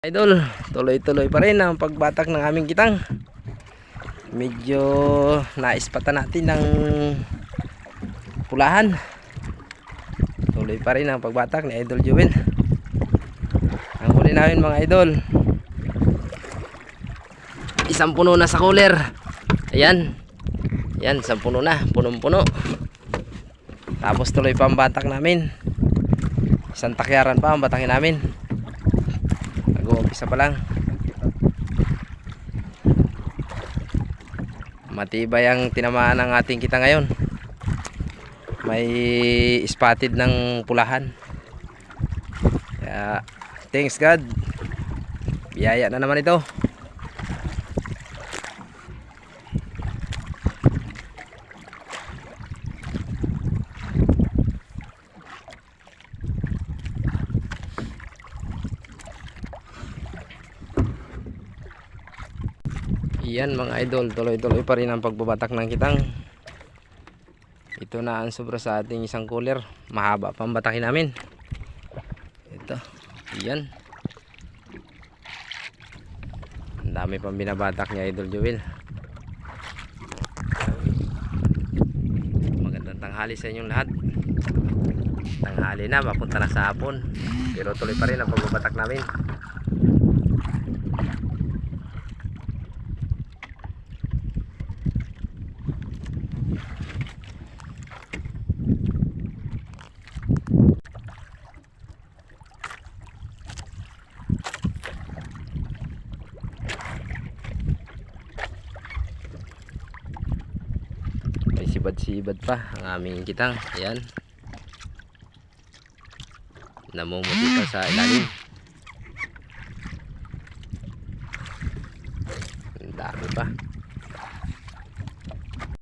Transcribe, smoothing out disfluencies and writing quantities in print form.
Idol, tuloy-tuloy pa rin ang pagbatak ng aming kitang. Medyo naispatan natin ng pulahan. Tuloy pa rin ang pagbatak ni Idol Joel. Ang huli namin mga idol, isang puno na sa cooler. Ayan. Ayan, isang puno na, punong-puno. Tapos tuloy pa ang batak namin. Isang takyaran pa ang batakin namin. Nag-uumpisa pa lang. Matibay ang tinamaan ng ating kita ngayon. May spotted ng pulahan. Kaya thanks God. Biyaya na naman ito. Yan mga idol, tuloy-tuloy pa rin ang pagbabatak ng kitang. Ito na ang sobra sa ating isang cooler. Mahaba pa ang batakin namin. Ito, yan. Ang dami pang binabatak niya Idol Joel. Magandang tanghali sa inyong lahat. Tanghali na, mapunta na sa hapon. Pero tuloy pa rin ang pagbabatak namin. May sibad-sibad pa ang aming kitang. Ayan, namumuti pa sa ilalim. Ang dami pa.